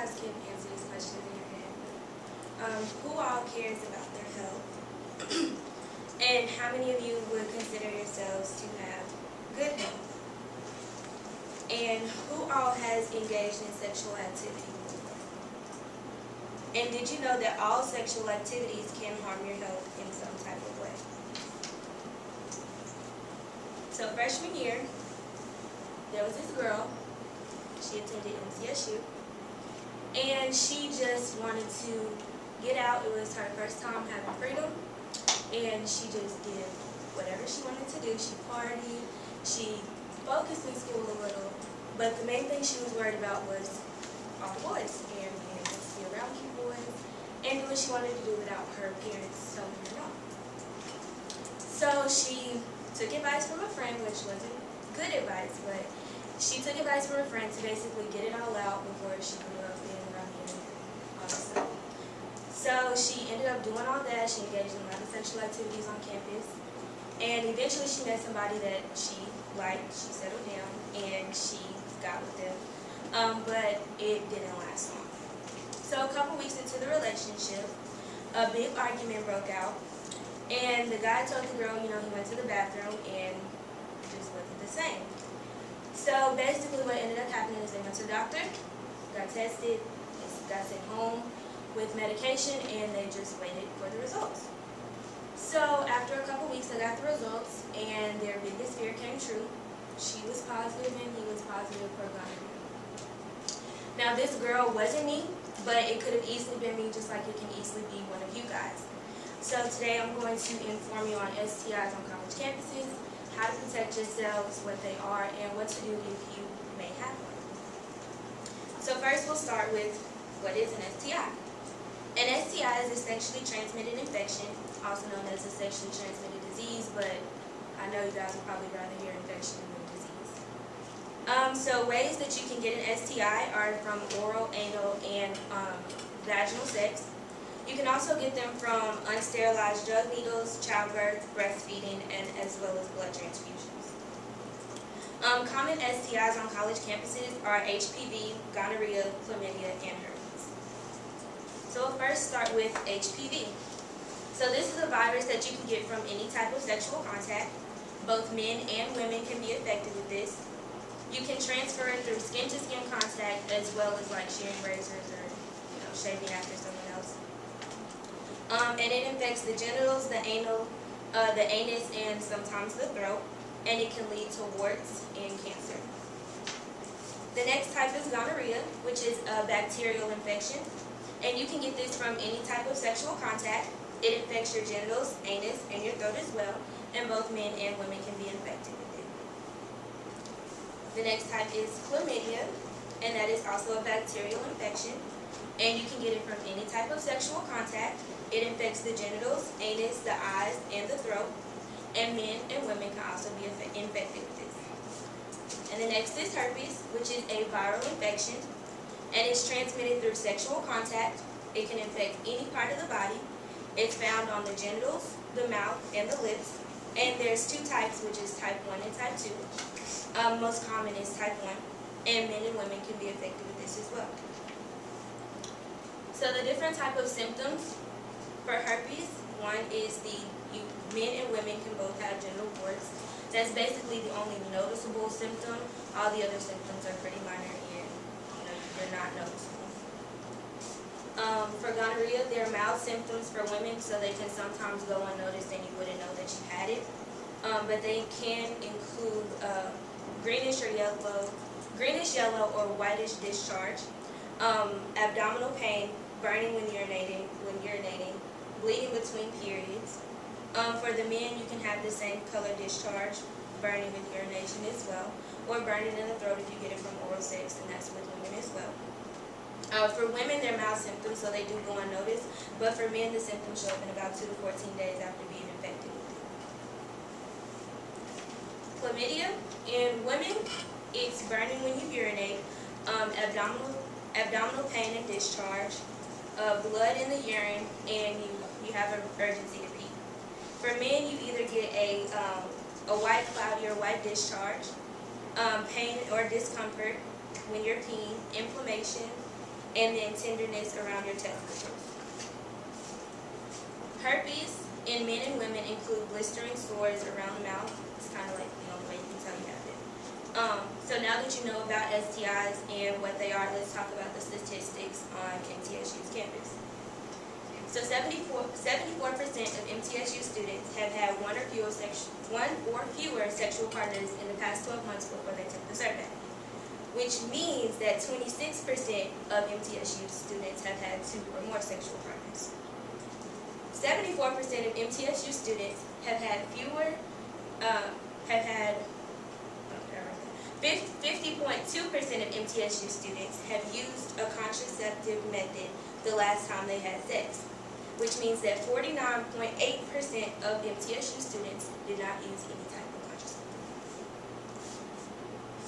guys can answer these questions in your head. Who all cares about their health? And how many of you would consider yourselves to have good health? And who all has engaged in sexual activity? And did you know that all sexual activities can harm your health in some type of way? So freshman year, there was this girl. She attended MCSU. And she just wanted to get out. It was her first time having freedom. And she just did whatever she wanted to do. She partied. She focused in school a little. But the main thing she was worried about was all the boys. And being able to be around cute boys. And do what she wanted to do without her parents telling her no. So she took advice from a friend, which wasn't good advice, but she took advice from a friend to basically get it all out before she grew up being around me and all that stuff. So she ended up doing all that. She engaged in a lot of sexual activities on campus. And eventually she met somebody that she liked. She settled down and she got with them. But it didn't last long. So a couple weeks into the relationship, a big argument broke out. And the guy told the girl, he went to the bathroom and it just wasn't the same. So basically what ended up happening is they went to the doctor, got tested, got sent home with medication, and they just waited for the results. So after a couple weeks, they got the results, and their biggest fear came true. She was positive, and he was positive for gonorrhea. Now, this girl wasn't me, but it could have easily been me, just like it can easily be one of you guys. So today, I'm going to inform you on STIs on college campuses, how to protect yourselves, what they are, and what to do if you may have one. So first, we'll start with what is an STI. An STI is a sexually transmitted infection, also known as a sexually transmitted disease, but I know you guys would probably rather hear infection than disease. So ways that you can get an STI are from oral, anal, and vaginal sex. You can also get them from unsterilized drug needles, childbirth, breastfeeding, and as well as blood transfusions. Common STIs on college campuses are HPV, gonorrhea, chlamydia, and herpes. So we'll first start with HPV. So this is a virus that you can get from any type of sexual contact. Both men and women can be affected with this. You can transfer it through skin-to-skin contact as well as like sharing razors or shaving after someone else. And it infects the genitals, the anal, the anus, and sometimes the throat, and it can lead to warts and cancer. The next type is gonorrhea, which is a bacterial infection. And you can get this from any type of sexual contact. It infects your genitals, anus, and your throat as well. And both men and women can be infected with it. The next type is chlamydia, and that is also a bacterial infection. And you can get it from any type of sexual contact. It infects the genitals, anus, the eyes, and the throat. And men and women can also be infected with this. And the next is herpes, which is a viral infection. And it's transmitted through sexual contact. It can infect any part of the body. It's found on the genitals, the mouth, and the lips. And there's two types, which is type 1 and type 2. Most common is type 1. And men and women can be affected with this as well. So the different type of symptoms for herpes, one is men and women can both have genital warts. That's basically the only noticeable symptom. All the other symptoms are pretty minor and they're not noticeable. For gonorrhea, there are mild symptoms for women, so they can sometimes go unnoticed and you wouldn't know that you had it. But they can include greenish, yellow, or whitish discharge, abdominal pain, burning when urinating, bleeding between periods. For the men, you can have the same color discharge, burning with urination as well, or burning in the throat if you get it from oral sex, and that's with women as well. For women, they're mild symptoms, so they do go unnoticed, but for men, the symptoms show up in about 2 to 14 days after being infected with it. Chlamydia, in women, it's burning when you urinate, abdominal pain and discharge, blood in the urine, and you have an urgency to pee. For men, you either get a white cloudy or white discharge, pain or discomfort when you're peeing, inflammation, and then tenderness around your testicles. Herpes in men and women include blistering sores around the mouth. It's kind of like, the way you can tell you have it. So now that you know about STIs and what they are, let's talk about the statistics on MTSU's campus. So 74% of MTSU students have had one or fewer sexual partners in the past 12 months before they took the survey, which means that 26% of MTSU students have had 2 or more sexual partners. 74% of MTSU students have had 50.2% of MTSU students have used a contraceptive method the last time they had sex, which means that 49.8% of MTSU students did not use any type of contraceptive.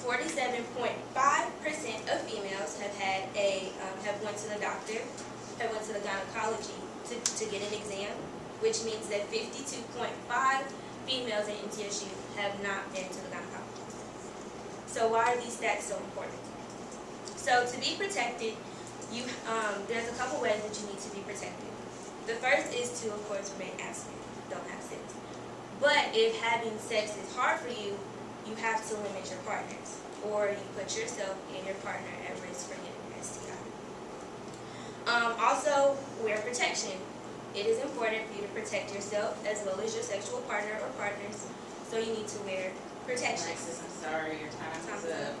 47.5% of females have went to the doctor, have went to the gynecology to get an exam, which means that 52.5 females in MTSU have not been to the gynecologist. So why are these stats so important? So to be protected, there's a couple ways that you need to be protected. The first is to, of course, remain abstinent. Don't have sex. But if having sex is hard for you, you have to limit your partners, or you put yourself and your partner at risk for getting an STI. Also, wear protection. It is important for you to protect yourself as well as your sexual partner or partners, so you need to wear protection. Alexis, I'm sorry, your time is up.